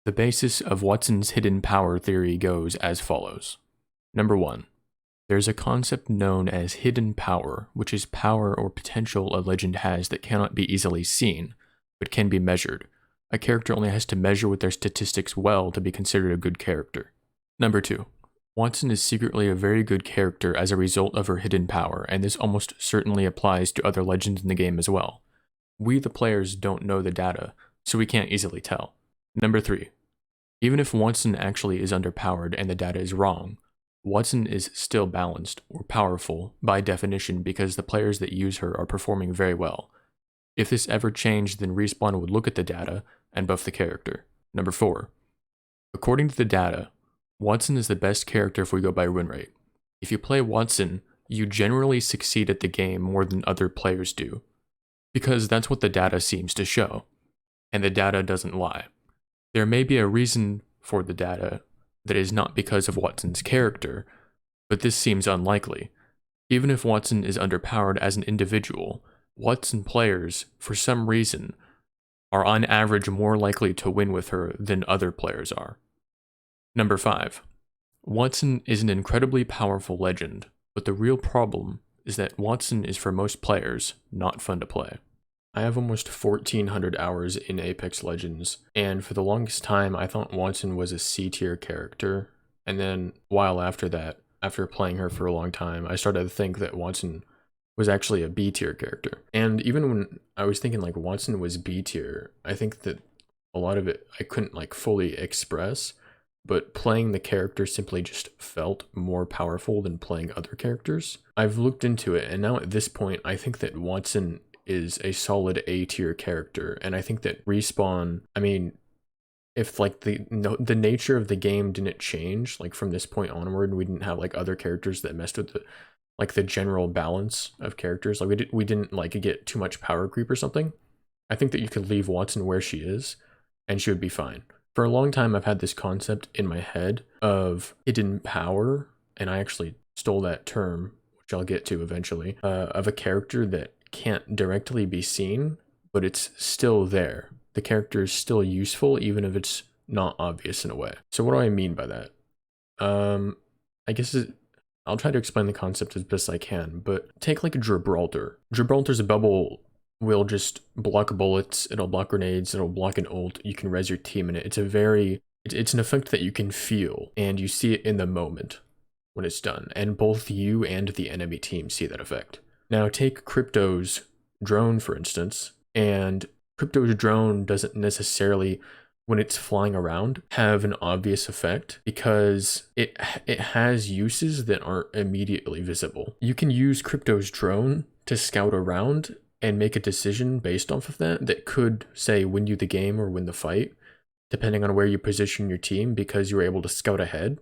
The basis of Watson's hidden power theory goes as follows. Number 1. There's a concept known as hidden power, which is power or potential a legend has that cannot be easily seen, but can be measured. A character only has to measure with their statistics well to be considered a good character. Number 2. Wattson is secretly a very good character as a result of her hidden power, and this almost certainly applies to other legends in the game as well. We, the players, don't know the data, so we can't easily tell. Number 3. Even if Wattson actually is underpowered and the data is wrong, Wattson is still balanced, or powerful, by definition because the players that use her are performing very well. If this ever changed, then Respawn would look at the data and buff the character. Number 4. According to the data, Wattson is the best character if we go by win rate. If you play Wattson, you generally succeed at the game more than other players do, because that's what the data seems to show, and the data doesn't lie. There may be a reason for the data that is not because of Wattson's character, but this seems unlikely. Even if Wattson is underpowered as an individual, Wattson players, for some reason, are on average more likely to win with her than other players are. Number 5. Wattson is an incredibly powerful legend, but the real problem is that Wattson is for most players not fun to play. I have almost 1,400 hours in Apex Legends, and for the longest time I thought Wattson was a C-tier character, and then a while after that, after playing her for a long time, I started to think that Wattson was actually a B-tier character. And even when I was thinking like Wattson was B-tier, I think that a lot of it I couldn't like fully express, but playing the character simply just felt more powerful than playing other characters. I've looked into it, and now at this point I think that Wattson is a solid A-tier character, and I think that Respawn, I mean, if like the nature of the game didn't change, like from this point onward, we didn't have like other characters that messed with the general balance of characters, like we didn't like get too much power creep or something, I think that you could leave Wattson where she is, and she would be fine. For a long time, I've had this concept in my head of hidden power, and I actually stole that term, which I'll get to eventually, of a character that can't directly be seen, but it's still there. The character is still useful, even if it's not obvious in a way. So what do I mean by that? I guess I'll try to explain the concept as best I can, but take like Gibraltar. Gibraltar's a bubble will just block bullets, it'll block grenades, it'll block an ult, you can res your team in it. It's an effect that you can feel, and you see it in the moment when it's done, and both you and the enemy team see that effect. Now take Crypto's drone, for instance, and Crypto's drone doesn't necessarily, when it's flying around, have an obvious effect because it has uses that aren't immediately visible. You can use Crypto's drone to scout around and make a decision based off of that could, say, win you the game or win the fight, depending on where you position your team because you were able to scout ahead.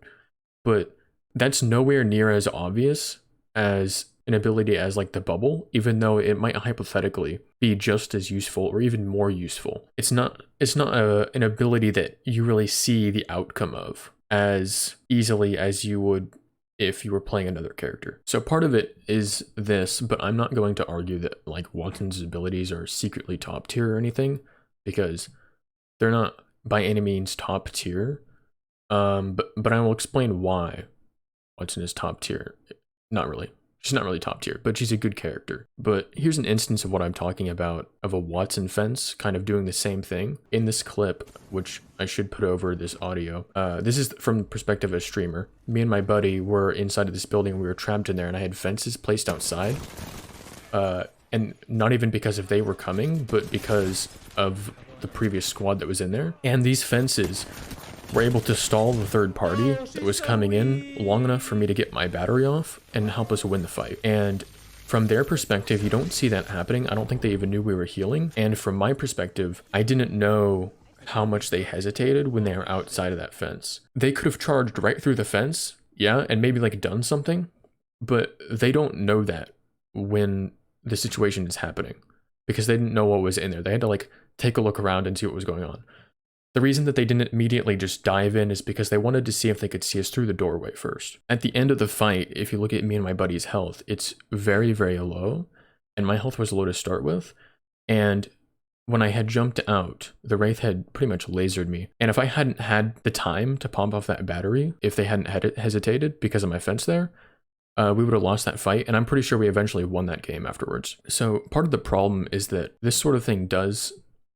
But that's nowhere near as obvious as an ability as like the bubble, even though it might hypothetically be just as useful or even more useful. It's not an ability that you really see the outcome of as easily as you would if you were playing another character. So part of it is this, but I'm not going to argue that like Wattson's abilities are secretly top tier or anything, because they're not by any means top tier. But I will explain why Wattson is top tier. Not really. She's not really top tier, but she's a good character. But here's an instance of what I'm talking about, of a Wattson fence kind of doing the same thing. In this clip, which I should put over this audio, this is from the perspective of a streamer. Me and my buddy were inside of this building, we were trapped in there, and I had fences placed outside. And not even because of they were coming, but because of the previous squad that was in there. And these fences were able to stall the third party that was coming in long enough for me to get my battery off and help us win the fight. And from their perspective, you don't see that happening. I don't think they even knew we were healing. And from my perspective, I didn't know how much they hesitated when they were outside of that fence. They could have charged right through the fence, yeah, and maybe like done something, but they don't know that when the situation is happening because they didn't know what was in there. They had to like take a look around and see what was going on. The reason that they didn't immediately just dive in is because they wanted to see if they could see us through the doorway first. At the end of the fight, if you look at me and my buddy's health, it's very, very low, and my health was low to start with, and when I had jumped out, the Wraith had pretty much lasered me. And if I hadn't had the time to pop off that battery, if they hadn't hesitated because of my fence there, we would have lost that fight, and I'm pretty sure we eventually won that game afterwards. So part of the problem is that this sort of thing does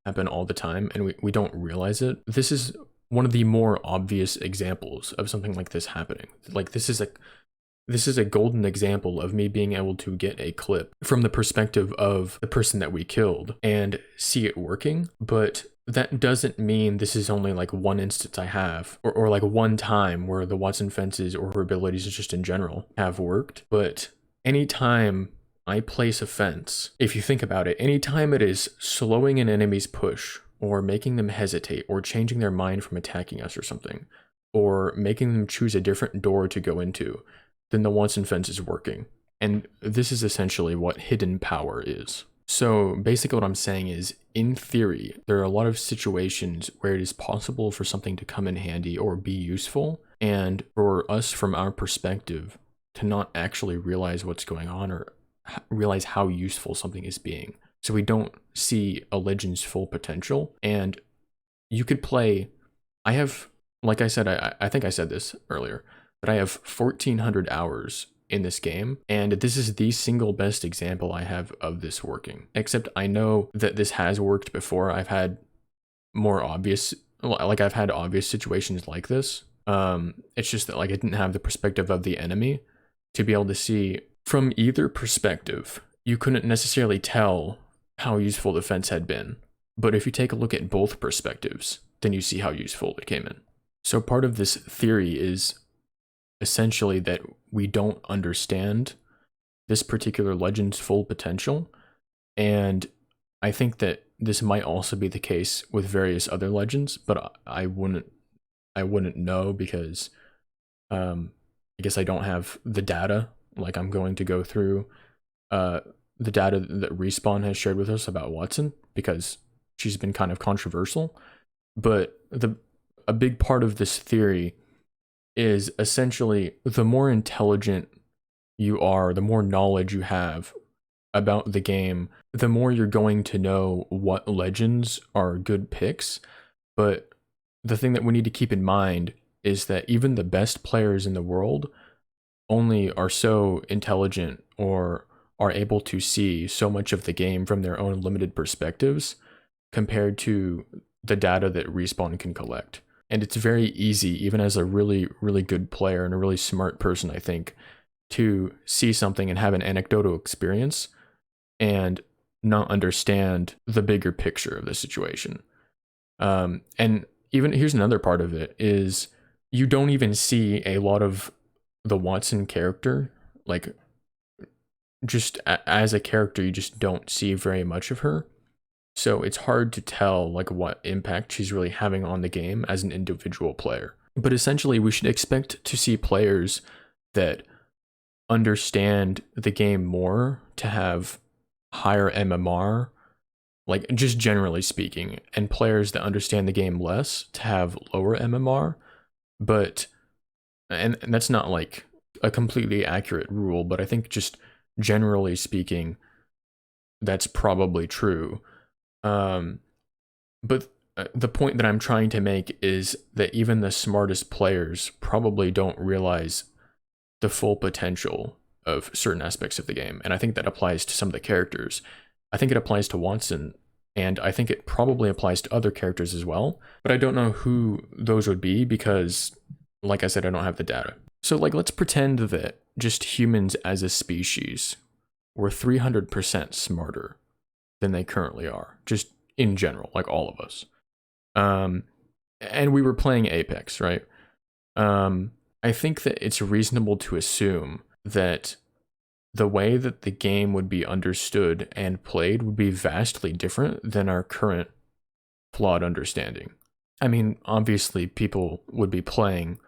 happen all the time, and we don't realize it. This is one of the more obvious examples of something like this happening. Like, this is a golden example of me being able to get a clip from the perspective of the person that we killed and see it working, but that doesn't mean this is only like one instance I have, or like one time where the Wattson fences or her abilities just in general have worked. But anytime I place a fence, if you think about it, anytime it is slowing an enemy's push or making them hesitate or changing their mind from attacking us or something, or making them choose a different door to go into, then the Wattson fence is working. And this is essentially what hidden power is. So basically what I'm saying is, in theory, there are a lot of situations where it is possible for something to come in handy or be useful, and for us from our perspective to not actually realize what's going on or realize how useful something is being. So we don't see a legend's full potential. And you could play, I have, like I said, I think I said this earlier, but I have 1,400 hours in this game, and this is the single best example I have of this working. Except I know that this has worked before. I've had more obvious, like I've had obvious situations like this. It's just that like I didn't have the perspective of the enemy to be able to see from either perspective. You couldn't necessarily tell how useful the fence had been, but if you take a look at both perspectives, then you see how useful it came in. So part of this theory is essentially that we don't understand this particular legend's full potential, and I think that this might also be the case with various other legends, but I wouldn't know because I guess I don't have the data. Like, I'm going to go through the data that Respawn has shared with us about Wattson because she's been kind of controversial, but a big part of this theory is essentially the more intelligent you are, the more knowledge you have about the game, the more you're going to know what legends are good picks. But the thing that we need to keep in mind is that even the best players in the world only are so intelligent or are able to see so much of the game from their own limited perspectives compared to the data that Respawn can collect. And it's very easy, even as a really, really good player and a really smart person, I think, to see something and have an anecdotal experience and not understand the bigger picture of the situation. And even here's another part of it is you don't even see a lot of the Wattson character, like just as a character, you just don't see very much of her. So it's hard to tell like what impact she's really having on the game as an individual player. But essentially, we should expect to see players that understand the game more to have higher MMR, like just generally speaking, and players that understand the game less to have lower MMR. But, and that's not like a completely accurate rule, but I think just generally speaking, that's probably true. But the point that I'm trying to make is that even the smartest players probably don't realize the full potential of certain aspects of the game. And I think that applies to some of the characters. I think it applies to Wattson, and I think it probably applies to other characters as well. But I don't know who those would be because, like I said, I don't have the data. So like, let's pretend that just humans as a species were 300% smarter than they currently are, just in general, like all of us. And we were playing Apex, right? I think that it's reasonable to assume that the way that the game would be understood and played would be vastly different than our current flawed understanding. I mean, obviously people would be playing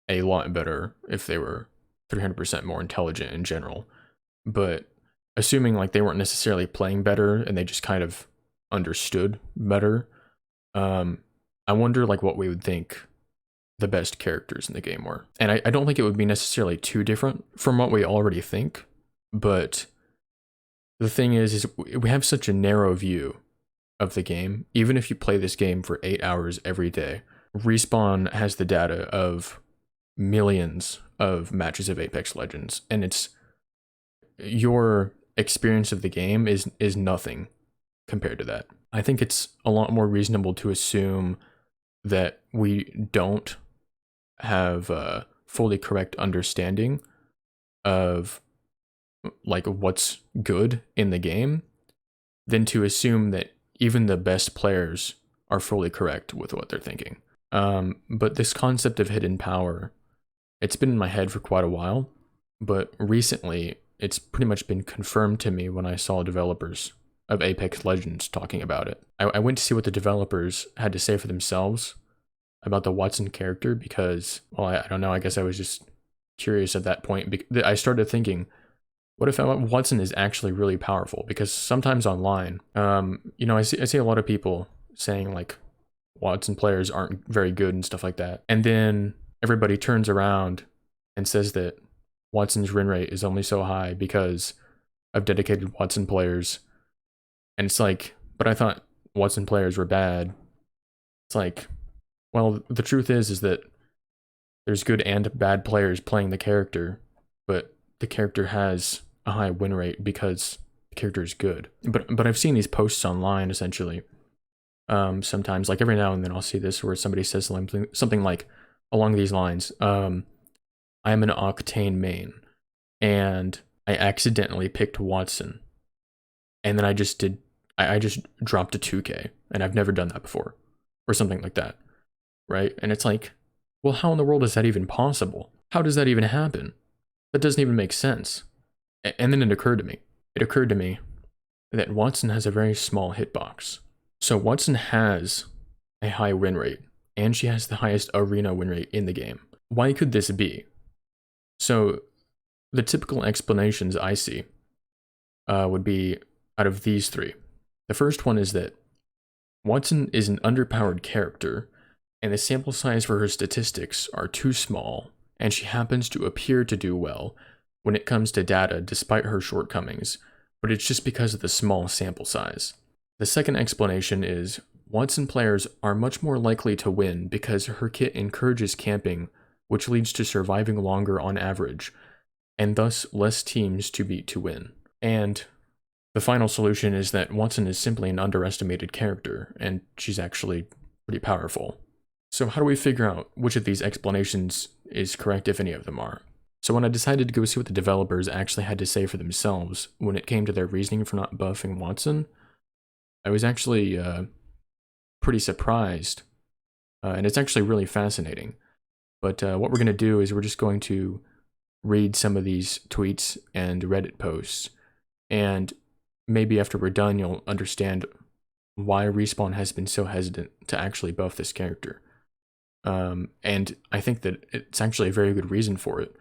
a lot better if they were 300% more intelligent in general, but assuming like they weren't necessarily playing better and they just kind of understood better, I wonder like what we would think the best characters in the game were. And I don't think it would be necessarily too different from what we already think, but the thing is we have such a narrow view of the game, even if you play this game for 8 hours every day, Respawn has the data of millions of matches of Apex Legends, and it's your experience of the game is nothing compared to that. I think it's a lot more reasonable to assume that we don't have a fully correct understanding of like what's good in the game than to assume that even the best players are fully correct with what they're thinking. But this concept of hidden power, it's been in my head for quite a while, but recently it's pretty much been confirmed to me when I saw developers of Apex Legends talking about it. I went to see what the developers had to say for themselves about the Wattson character because, well, I don't know, I guess I was just curious at that point. I started thinking, what if Wattson is actually really powerful? Because sometimes online, I see a lot of people saying like Wattson players aren't very good and stuff like that. And then everybody turns around and says that Wattson's win rate is only so high because of dedicated Wattson players. And it's like, but I thought Wattson players were bad. It's like, well, the truth is that there's good and bad players playing the character, but the character has a high win rate because the character is good. But I've seen these posts online essentially. Sometimes, like every now and then I'll see this where somebody says something like along these lines, I'm an Octane main and I accidentally picked Wattson. And then I just dropped a 2K and I've never done that before or something like that. Right? And it's like, well, how in the world is that even possible? How does that even happen? That doesn't even make sense. And then it occurred to me that Wattson has a very small hitbox. So Wattson has a high win rate, and she has the highest arena win rate in the game. Why could this be? So the typical explanations I see would be out of these three. The first one is that Wattson is an underpowered character, and the sample size for her statistics are too small, and she happens to appear to do well when it comes to data despite her shortcomings, but it's just because of the small sample size. The second explanation is Wattson players are much more likely to win because her kit encourages camping, which leads to surviving longer on average, and thus less teams to beat to win. And the final solution is that Wattson is simply an underestimated character, and she's actually pretty powerful. So how do we figure out which of these explanations is correct, if any of them are? So when I decided to go see what the developers actually had to say for themselves when it came to their reasoning for not buffing Wattson, I was actually pretty surprised, and it's actually really fascinating. But what we're going to do is we're just going to read some of these tweets and Reddit posts, and maybe after we're done, you'll understand why Respawn has been so hesitant to actually buff this character. And I think that it's actually a very good reason for it.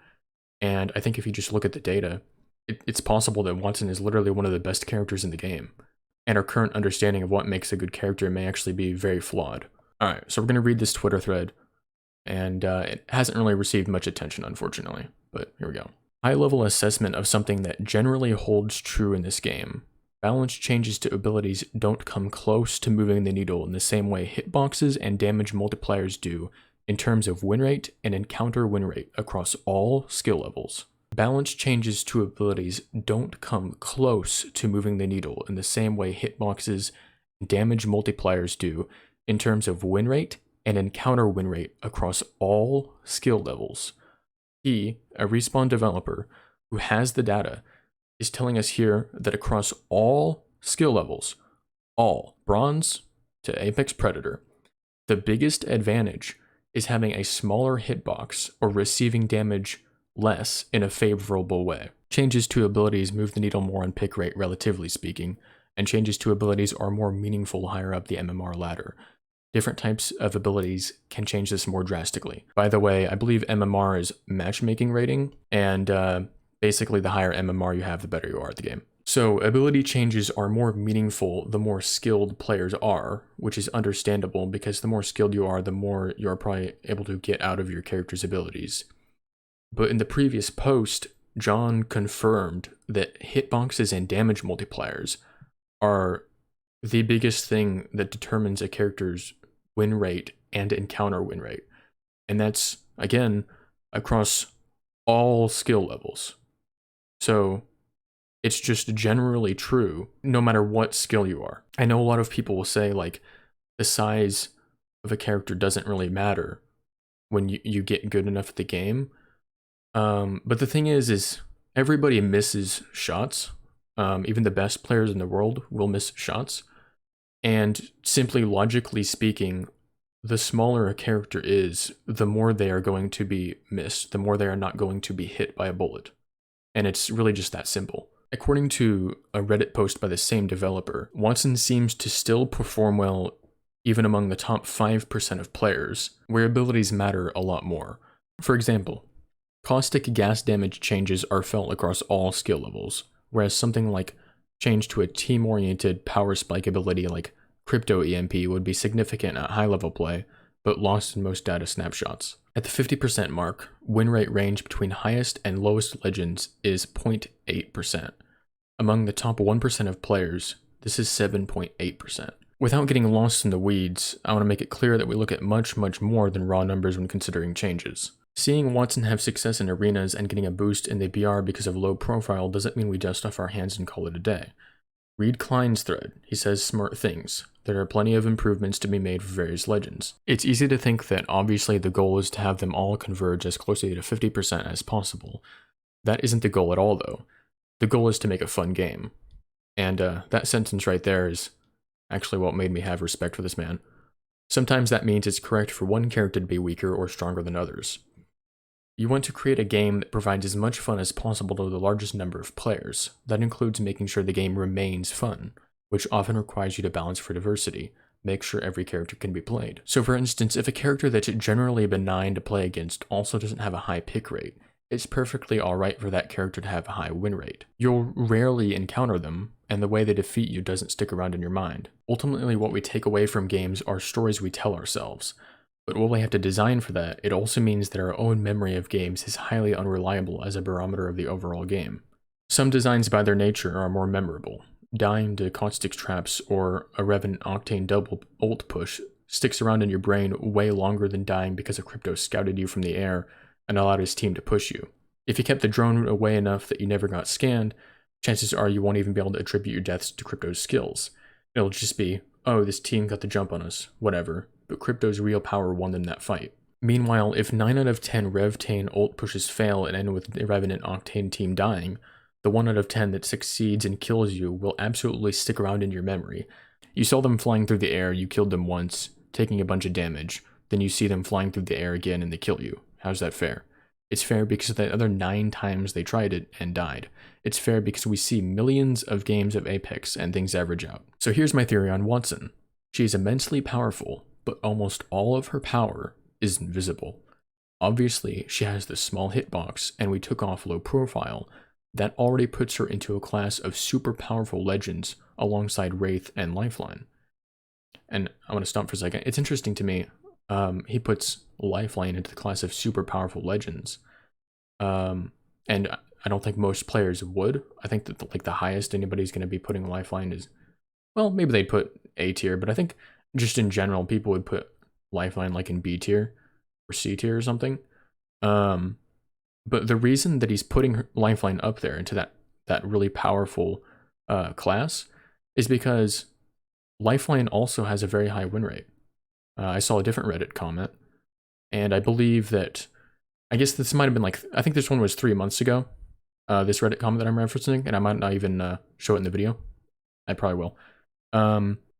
And I think if you just look at the data, it's possible that Wattson is literally one of the best characters in the game. And our current understanding of what makes a good character may actually be very flawed. Alright, so we're going to read this Twitter thread. And it hasn't really received much attention, unfortunately. But here we go. High-level assessment of something that generally holds true in this game. Balance changes to abilities don't come close to moving the needle in the same way hitboxes and damage multipliers do in terms of win rate and encounter win rate across all skill levels. Balance changes to abilities don't come close to moving the needle in the same way hitboxes and damage multipliers do in terms of win rate and encounter win rate across all skill levels. He, a Respawn developer who has the data, is telling us here that across all skill levels, all, bronze to Apex Predator, the biggest advantage is having a smaller hitbox or receiving damage less in a favorable way. Changes to abilities move the needle more on pick rate, relatively speaking, and changes to abilities are more meaningful higher up the MMR ladder. Different types of abilities can change this more drastically. By the way, I believe MMR is matchmaking rating, and basically the higher MMR you have, the better you are at the game. So ability changes are more meaningful the more skilled players are, which is understandable because the more skilled you are, the more you're probably able to get out of your character's abilities. But in the previous post, John confirmed that hitboxes and damage multipliers are the biggest thing that determines a character's win rate and encounter win rate. And that's, again, across all skill levels. So it's just generally true no matter what skill you are. I know a lot of people will say, like, the size of a character doesn't really matter when you get good enough at the game. But the thing is everybody misses shots. Even the best players in the world will miss shots. And simply logically speaking, the smaller a character is, the more they are going to be missed, the more they are not going to be hit by a bullet. And it's really just that simple. According to a Reddit post by the same developer, Wattson seems to still perform well even among the top 5% of players, where abilities matter a lot more. For example, caustic gas damage changes are felt across all skill levels, whereas something like change to a team-oriented power spike ability like Crypto EMP would be significant at high-level play, but lost in most data snapshots. At the 50% mark, win rate range between highest and lowest legends is 0.8%. Among the top 1% of players, this is 7.8%. Without getting lost in the weeds, I want to make it clear that we look at much, much more than raw numbers when considering changes. Seeing Wattson have success in arenas and getting a boost in the BR because of low profile doesn't mean we dust off our hands and call it a day. Read Klein's thread. He says smart things. There are plenty of improvements to be made for various legends. It's easy to think that obviously the goal is to have them all converge as closely to 50% as possible. That isn't the goal at all, though. The goal is to make a fun game. And that sentence right there is actually what made me have respect for this man. Sometimes that means it's correct for one character to be weaker or stronger than others. You want to create a game that provides as much fun as possible to the largest number of players. That includes making sure the game remains fun, which often requires you to balance for diversity, make sure every character can be played. So for instance, if a character that's generally benign to play against also doesn't have a high pick rate, it's perfectly alright for that character to have a high win rate. You'll rarely encounter them, and the way they defeat you doesn't stick around in your mind. Ultimately, what we take away from games are stories we tell ourselves. But while we have to design for that, it also means that our own memory of games is highly unreliable as a barometer of the overall game. Some designs by their nature are more memorable. Dying to caustic traps or a Revenant Octane double ult push sticks around in your brain way longer than dying because a Crypto scouted you from the air and allowed his team to push you. If you kept the drone away enough that you never got scanned, chances are you won't even be able to attribute your deaths to Crypto's skills. It'll just be, oh, this team got the jump on us, whatever, but Crypto's real power won them that fight. Meanwhile, if 9 out of 10 Revtane ult pushes fail and end with the Revenant Octane team dying, the 1 out of 10 that succeeds and kills you will absolutely stick around in your memory. You saw them flying through the air, you killed them once, taking a bunch of damage, then you see them flying through the air again and they kill you. How's that fair? It's fair because of the other 9 times they tried it and died. It's fair because we see millions of games of Apex and things average out. So here's my theory on Wattson. She is immensely powerful, but almost all of her power is invisible. Obviously, she has this small hitbox, and we took off low profile. That already puts her into a class of super powerful legends alongside Wraith and Lifeline. And I want to stop for a second. It's interesting to me, he puts Lifeline into the class of super powerful legends. And I don't think most players would. I think that like the highest anybody's going to be putting Lifeline is, well, maybe they'd put A tier, but I think just in general, people would put Lifeline like in B tier or C tier or something. But the reason that he's putting Lifeline up there into that really powerful class is because Lifeline also has a very high win rate. I saw a different Reddit comment, and I believe that, I guess this might have been like, I think this one was 3 months ago, this Reddit comment that I'm referencing, and I might not even show it in the video. I probably will.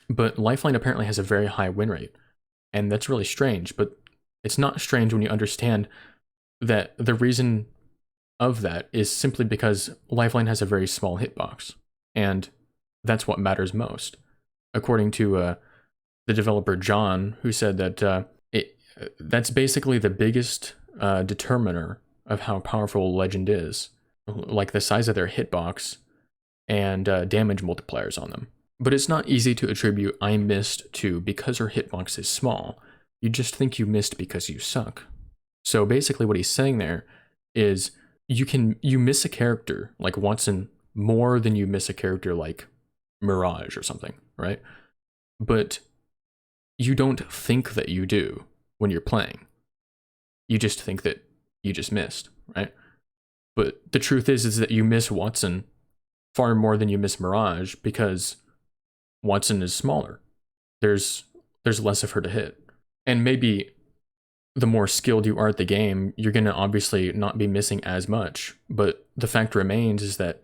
But Lifeline apparently has a very high win rate, and that's really strange, but it's not strange when you understand that the reason of that is simply because Lifeline has a very small hitbox, and that's what matters most. According to the developer John, who said that that's basically the biggest determiner of how powerful a legend is, like the size of their hitbox and damage multipliers on them. But it's not easy to attribute I missed to because her hitbox is small. You just think you missed because you suck. So basically what he's saying there is you miss a character like Wattson more than you miss a character like Mirage or something, right? but you don't think that you do when you're playing. You just think that you just missed, right? But the truth is that you miss Wattson far more than you miss Mirage because Wattson is smaller. There's less of her to hit. And maybe the more skilled you are at the game, you're going to obviously not be missing as much. But the fact remains is that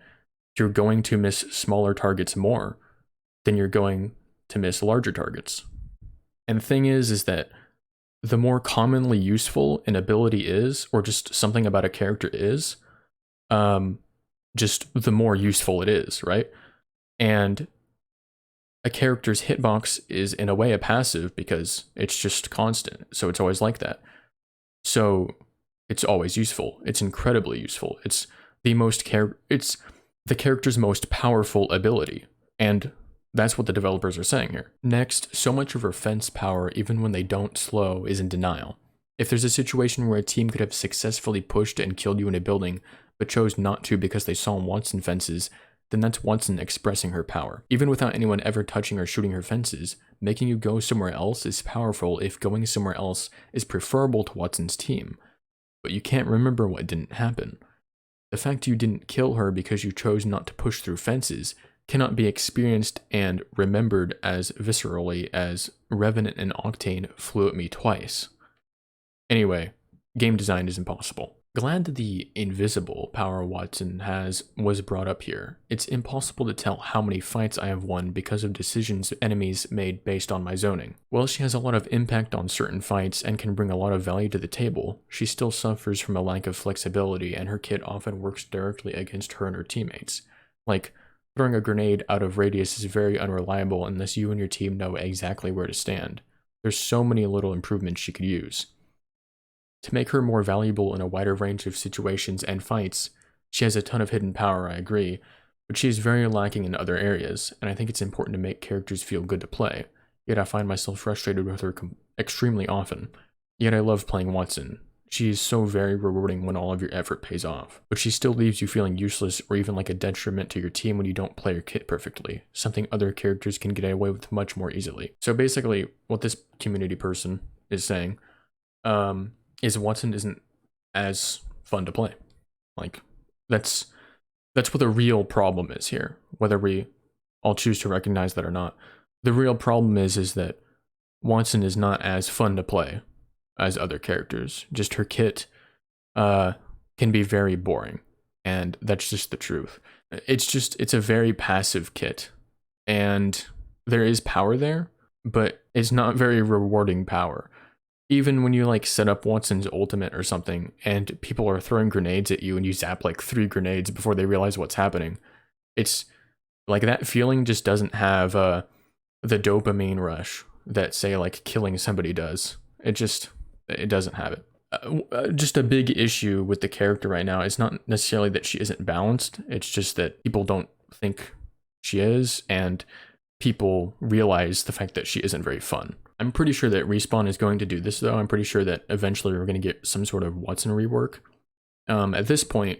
you're going to miss smaller targets more than you're going to miss larger targets. And the thing is that the more commonly useful an ability is, or just something about a character is, just the more useful it is, right? And a character's hitbox is in a way a passive because it's just constant. So it's always like that. So it's always useful. It's incredibly useful. It's it's the character's most powerful ability. And that's what the developers are saying here. Next, so much of her fence power, even when they don't slow, is in denial. If there's a situation where a team could have successfully pushed and killed you in a building, but chose not to because they saw Wattson fences, then that's Wattson expressing her power. Even without anyone ever touching or shooting her fences, making you go somewhere else is powerful if going somewhere else is preferable to Wattson's team. But you can't remember what didn't happen. The fact you didn't kill her because you chose not to push through fences cannot be experienced and remembered as viscerally as Revenant and Octane flew at me twice. Anyway, game design is impossible. Glad that the invisible power Wattson has was brought up here. It's impossible to tell how many fights I have won because of decisions enemies made based on my zoning. While she has a lot of impact on certain fights and can bring a lot of value to the table, she still suffers from a lack of flexibility, and her kit often works directly against her and her teammates. Like, throwing a grenade out of radius is very unreliable unless you and your team know exactly where to stand. There's so many little improvements she could use. To make her more valuable in a wider range of situations and fights, she has a ton of hidden power, I agree, but she is very lacking in other areas, and I think it's important to make characters feel good to play, yet I find myself frustrated with her extremely often. Yet I love playing Wattson. She is so very rewarding when all of your effort pays off, but she still leaves you feeling useless or even like a detriment to your team when you don't play your kit perfectly, something other characters can get away with much more easily. So basically, what this community person is saying, is Wattson isn't as fun to play. Like, that's what the real problem is here, whether we all choose to recognize that or not. The real problem is that Wattson is not as fun to play as other characters. Just her kit can be very boring, and that's just the truth. It's a very passive kit, and there is power there, but it's not very rewarding power. Even when you like set up Wattson's ultimate or something and people are throwing grenades at you and you zap like 3 grenades before they realize what's happening, it's like that feeling just doesn't have the dopamine rush that, say, like killing somebody does. It doesn't have it. Just a big issue with the character right now is not necessarily that she isn't balanced, it's just that people don't think she is, and people realize the fact that she isn't very fun. I'm pretty sure that Respawn is going to do this, though. I'm pretty sure that eventually we're going to get some sort of Wattson rework. At this point,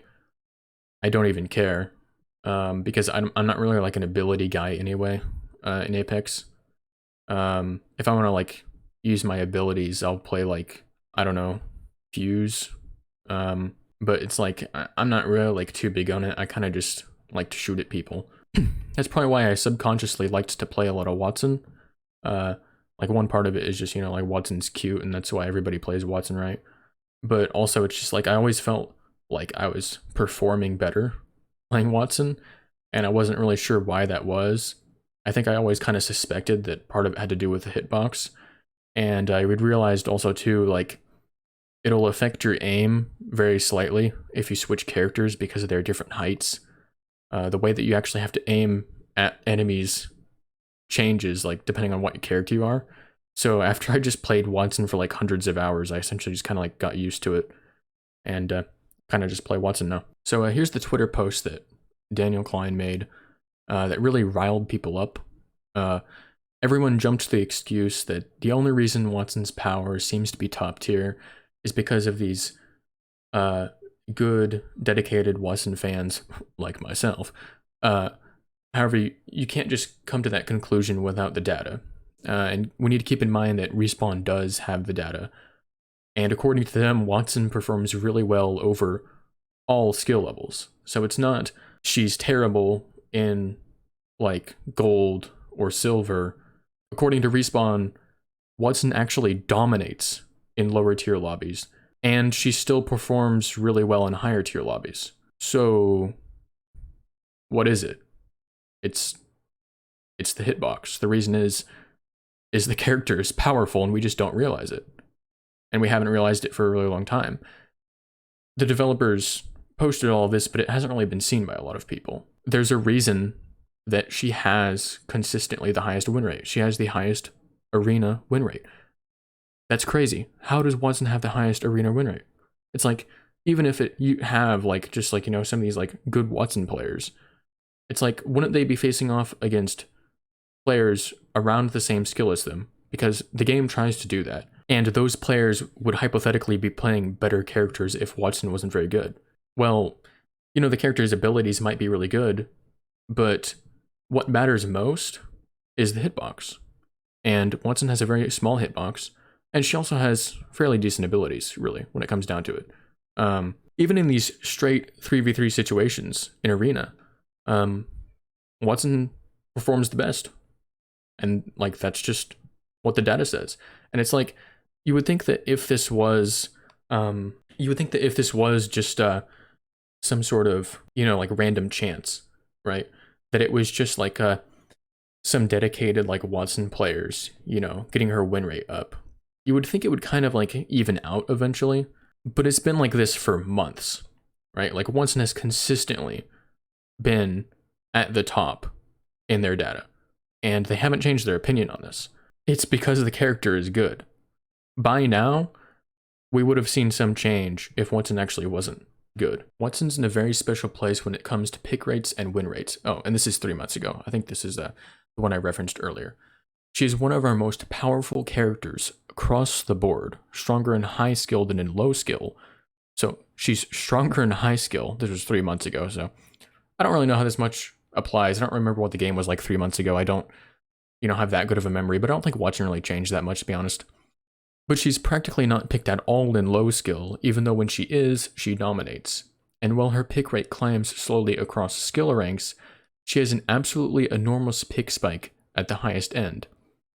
I don't even care, because I'm not really like an ability guy anyway in Apex. If I want to like use my abilities, I'll play like, I don't know, Fuse. But it's like, I'm not really like too big on it. I kind of just like to shoot at people. That's probably why I subconsciously liked to play a lot of Wattson. Like, one part of it is just, you know, like Wattson's cute, and that's why everybody plays Wattson, right? But also it's just like I always felt like I was performing better playing Wattson, and I wasn't really sure why that was. I think I always kind of suspected that part of it had to do with the hitbox, and I realized also too, like, it'll affect your aim very slightly if you switch characters because of their different heights. The way that you actually have to aim at enemies changes, like, depending on what character you are. So after I just played Wattson for like hundreds of hours, I essentially just kind of like got used to it and kind of just play Wattson now. So here's the Twitter post that Daniel Klein made that really riled people up. Everyone jumped to the excuse that the only reason Wattson's power seems to be top tier is because of these good, dedicated Wattson fans like myself. However, you can't just come to that conclusion without the data. And we need to keep in mind that Respawn does have the data. And according to them, Wattson performs really well over all skill levels. So it's not she's terrible in like gold or silver. According to Respawn, Wattson actually dominates in lower tier lobbies, and she still performs really well in higher tier lobbies. So what is it? It's the hitbox. The reason is the character is powerful and we just don't realize it. And we haven't realized it for a really long time. The developers posted all of this, but it hasn't really been seen by a lot of people. There's a reason that she has consistently the highest win rate. She has the highest arena win rate. That's crazy. How does Wattson have the highest arena win rate? It's like, even if you have like, just like, you know, some of these like good Wattson players, it's like, wouldn't they be facing off against players around the same skill as them? Because the game tries to do that. And those players would hypothetically be playing better characters if Wattson wasn't very good. Well, you know, the character's abilities might be really good, but what matters most is the hitbox. And Wattson has a very small hitbox, and she also has fairly decent abilities, really, when it comes down to it. Even in these straight 3v3 situations in Arena, Wattson performs the best. And like, that's just what the data says. And it's like, you would think that if this was, just some sort of, you know, like random chance, right? That it was just like some dedicated like Wattson players, you know, getting her win rate up. You would think it would kind of like even out eventually, but it's been like this for months, right? Like Wattson has consistently been at the top in their data, and they haven't changed their opinion on this. It's because the character is good. By now, we would have seen some change if Wattson actually wasn't good. Wattson's in a very special place when it comes to pick rates and win rates. Oh, and this is 3 months ago. I think this is the one I referenced earlier. She is one of our most powerful characters across the board, stronger in high skill than in low skill. So she's stronger in high skill. This was 3 months ago, so I don't really know how this much applies. I don't remember what the game was like 3 months ago. I don't, you know, have that good of a memory, but I don't think Wattson really changed that much, to be honest. But she's practically not picked at all in low skill, even though when she is, she dominates. And while her pick rate climbs slowly across skill ranks, she has an absolutely enormous pick spike at the highest end.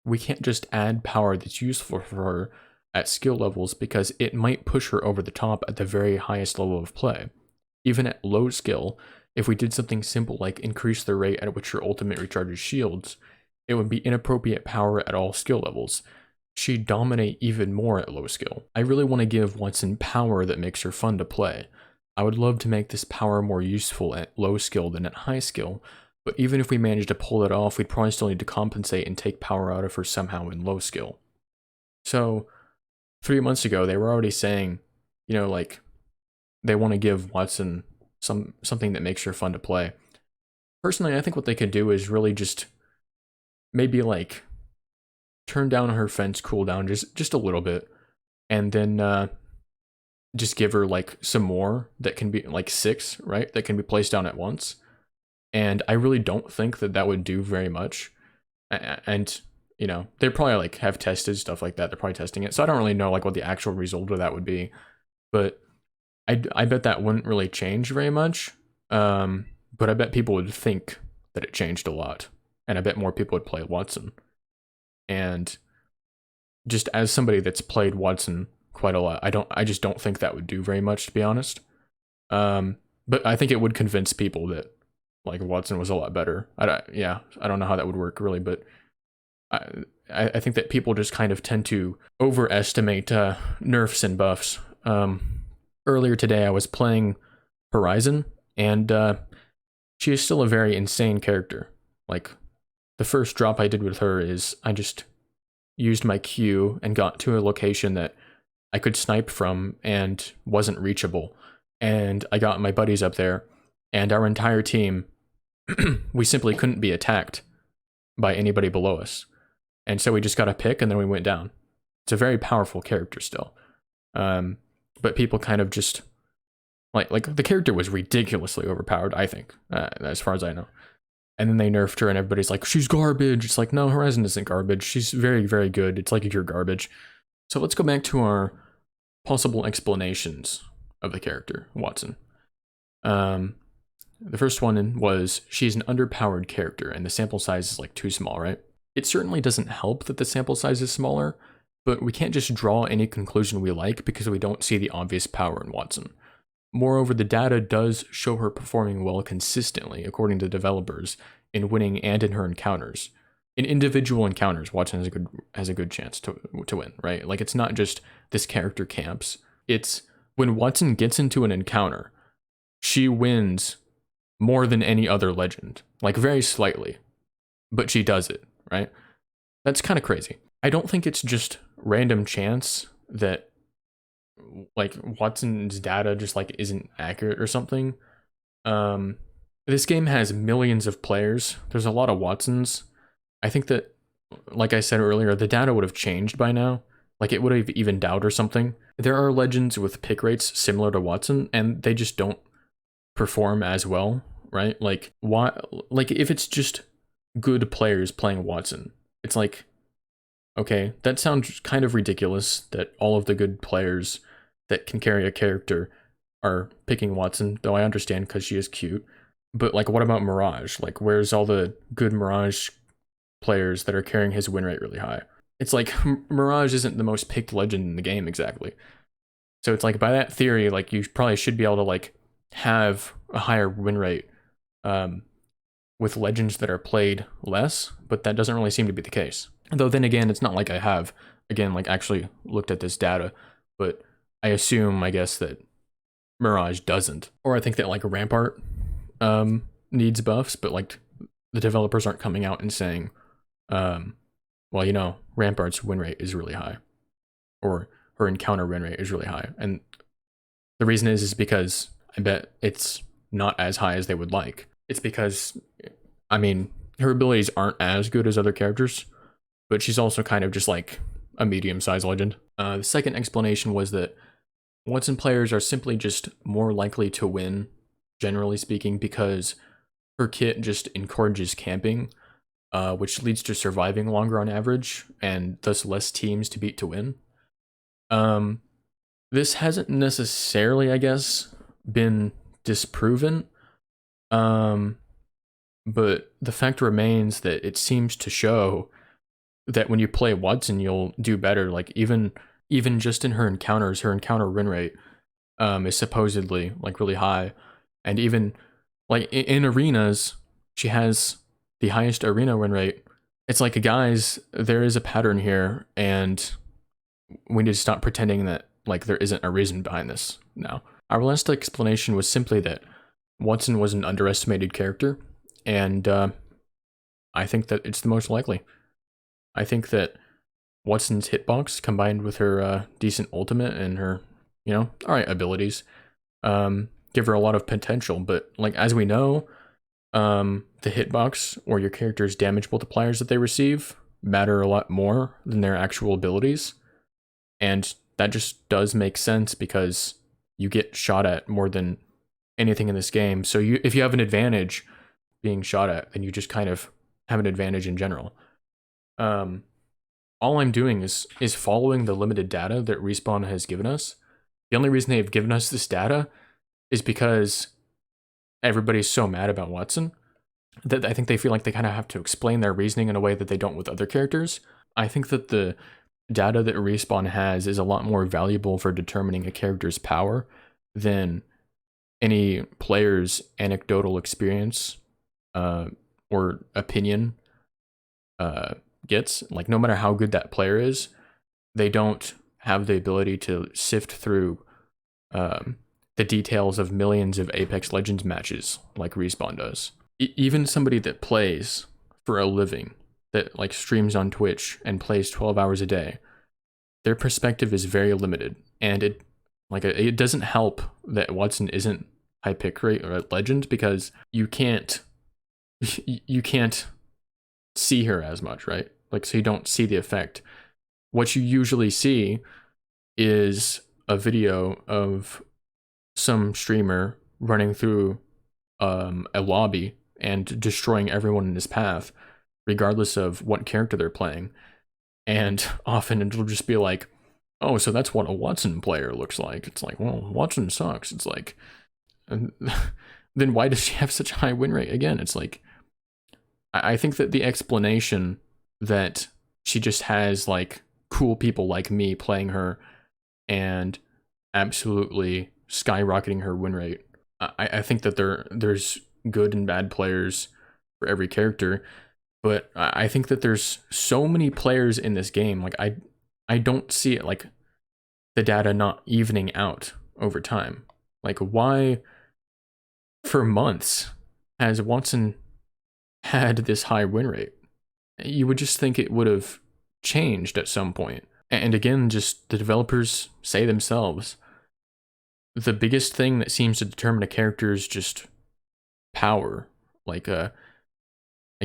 We can't just add power that's useful for her at skill levels because it might push her over the top at the very highest level of play. Even at low skill, if we did something simple like increase the rate at which her ultimate recharges shields, it would be inappropriate power at all skill levels. She'd dominate even more at low skill. I really want to give Wattson power that makes her fun to play. I would love to make this power more useful at low skill than at high skill, but even if we managed to pull it off, we'd probably still need to compensate and take power out of her somehow in low skill. So 3 months ago, they were already saying, you know, like, they want to give Wattson something that makes her fun to play. Personally, I think what they could do is really just maybe like turn down her fence cooldown just a little bit, and then just give her like some more that can be like 6, right? That can be placed down at once. And I really don't think that would do very much. And you know, they probably like have tested stuff like that. They're probably testing it, so I don't really know like what the actual result of that would be. But I bet that wouldn't really change very much. But I bet people would think that it changed a lot, and I bet more people would play Wattson. And just as somebody that's played Wattson quite a lot, I just don't think that would do very much, to be honest. But I think it would convince people that like Wattson was a lot better. I don't know how that would work really, but I think that people just kind of tend to overestimate nerfs and buffs. Earlier today, I was playing Horizon, and she is still a very insane character. Like, the first drop I did with her is I just used my Q and got to a location that I could snipe from and wasn't reachable. And I got my buddies up there, and our entire team, we simply couldn't be attacked by anybody below us. And so we just got a pick, and then we went down. It's a very powerful character still. But people kind of just, like the character was ridiculously overpowered, I think, as far as I know. And then they nerfed her and everybody's like, she's garbage. It's like, no, Horizon isn't garbage. She's very, very good. It's like you're garbage. So let's go back to our possible explanations of the character, Wattson. The first one was she's an underpowered character and the sample size is like too small, right? It certainly doesn't help that the sample size is smaller, but we can't just draw any conclusion we like because we don't see the obvious power in Wattson. Moreover, the data does show her performing well consistently, according to developers, in winning and in her encounters. In individual encounters, Wattson has a good chance to win, right? Like, it's not just this character camps. It's when Wattson gets into an encounter, she wins more than any other legend, like very slightly, but she does it, right? That's kind of crazy. I don't think it's just random chance that like Wattson's data just like isn't accurate or something. This game has millions of players. There's a lot of Wattsons. I think that, like I said earlier, the data would have changed by now. Like it would have evened out or something. There are legends with pick rates similar to Wattson, and they just don't perform as well, right? Like why? Like if it's just good players playing Wattson, it's like, okay, that sounds kind of ridiculous that all of the good players that can carry a character are picking Wattson, though I understand because she is cute. But like, what about Mirage? Like, where's all the good Mirage players that are carrying his win rate really high? It's like Mirage isn't the most picked legend in the game exactly. So it's like by that theory, like you probably should be able to like have a higher win rate with legends that are played less, but that doesn't really seem to be the case. Though then again, it's not like I have, again, like actually looked at this data, but I assume, I guess, that Mirage doesn't. Or I think that like Rampart needs buffs, but like the developers aren't coming out and saying, well, you know, Rampart's win rate is really high, or her encounter win rate is really high. And the reason is because I bet it's not as high as they would like. It's because, I mean, her abilities aren't as good as other characters, but she's also kind of just like a medium-sized legend. The second explanation was that Wattson players are simply just more likely to win, generally speaking, because her kit just encourages camping, which leads to surviving longer on average, and thus less teams to beat to win. This hasn't necessarily, I guess, been disproven, but the fact remains that it seems to show that when you play Wattson, you'll do better. Like even just in her encounters, her encounter win rate is supposedly like really high, and even like in arenas, she has the highest arena win rate. It's like, guys, there is a pattern here, and we need to stop pretending that like there isn't a reason behind this now. Our last explanation was simply that Wattson was an underestimated character, and I think that it's the most likely. I think that Wattson's hitbox combined with her decent ultimate and her, you know, alright abilities, give her a lot of potential. But like as we know, the hitbox or your character's damage multipliers that they receive matter a lot more than their actual abilities. And that just does make sense because you get shot at more than anything in this game. So if you have an advantage being shot at, then you just kind of have an advantage in general. All I'm doing is following the limited data that Respawn has given us. The only reason they've given us this data is because everybody's so mad about Wattson that I think they feel like they kind of have to explain their reasoning in a way that they don't with other characters. I think that the data that Respawn has is a lot more valuable for determining a character's power than any player's anecdotal experience or opinion gets. Like, no matter how good that player is, they don't have the ability to sift through the details of millions of Apex Legends matches like Respawn does. Even somebody that plays for a living, that like streams on Twitch and plays 12 hours a day, their perspective is very limited, and it doesn't help that Wattson isn't high pick rate or a legend because you can't see her as much, right? Like, so you don't see the effect. What you usually see is a video of some streamer running through a lobby and destroying everyone in his path, regardless of what character they're playing. And often it'll just be like, oh, so that's what a Wattson player looks like. It's like, well, Wattson sucks. It's like, then why does she have such a high win rate? Again, it's like, I think that the explanation that she just has like cool people like me playing her and absolutely skyrocketing her win rate. I think that there's good and bad players for every character, but I think that there's so many players in this game. Like I don't see it like the data not evening out over time. Like why for months has Wattson had this high win rate? You would just think it would have changed at some point. And again, just the developers say themselves, the biggest thing that seems to determine a character is just power. Like, I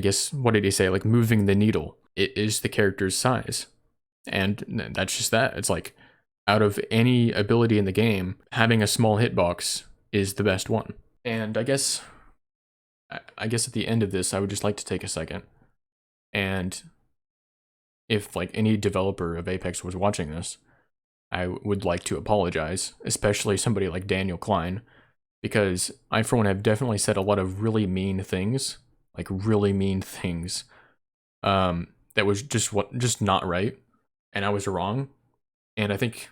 guess, what did he say? Like moving the needle. It is the character's size. And that's just that. It's like, out of any ability in the game, having a small hitbox is the best one. And I guess at the end of this, I would just like to take a second. And if like any developer of Apex was watching this, I would like to apologize, especially somebody like Daniel Klein, because I, for one, have definitely said a lot of really mean things, that was just not right, and I was wrong. And I think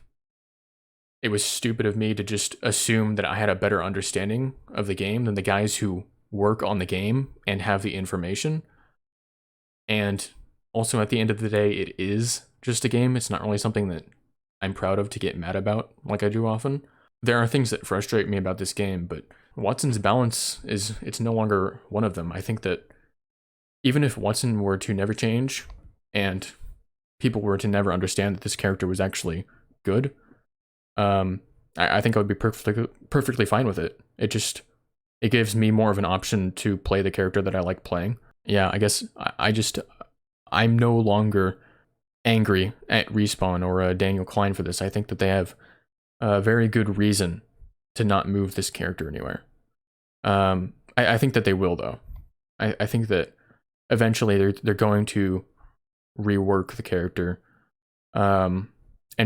it was stupid of me to just assume that I had a better understanding of the game than the guys who work on the game and have the information. And also, at the end of the day, it is just a game. It's not really something that I'm proud of to get mad about like I do often. There are things that frustrate me about this game, but Wattson's balance it's no longer one of them. I think that even if Wattson were to never change and people were to never understand that this character was actually good, I think I would be perfectly fine with it. It gives me more of an option to play the character that I like playing. Yeah, I guess I'm no longer angry at Respawn or Daniel Klein for this. I think that they have a very good reason to not move this character anywhere. I think that they will, though. I think that eventually they're going to rework the character and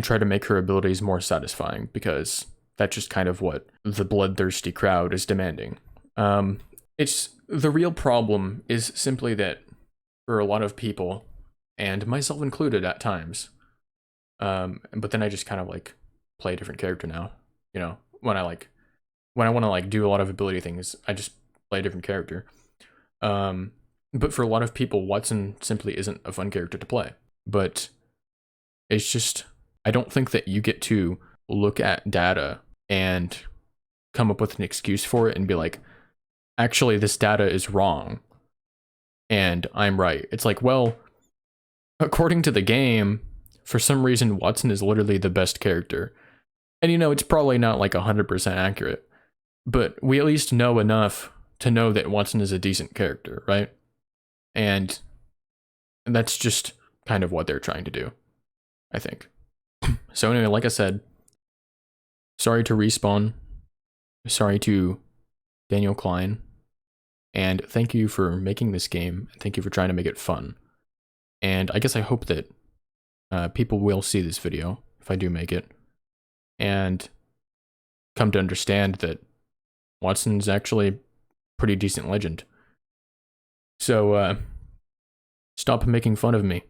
try to make her abilities more satisfying, because that's just kind of what the bloodthirsty crowd is demanding. It's the real problem is simply that for a lot of people, and myself included at times, but then I just kind of like play a different character now. You know, when I want to like do a lot of ability things, I just play a different character. But for a lot of people, Wattson simply isn't a fun character to play. But it's just, I don't think that you get to look at data and come up with an excuse for it and be like, actually, this data is wrong and I'm right. It's like, well, according to the game, for some reason, Wattson is literally the best character. And you know, it's probably not like 100% accurate, but we at least know enough to know that Wattson is a decent character, right? And that's just kind of what they're trying to do, I think. So anyway, like I said, sorry to Respawn, sorry to Daniel Klein, and thank you for making this game, and thank you for trying to make it fun. And I guess I hope that people will see this video, if I do make it, and come to understand that Wattson's actually pretty decent legend. So, stop making fun of me.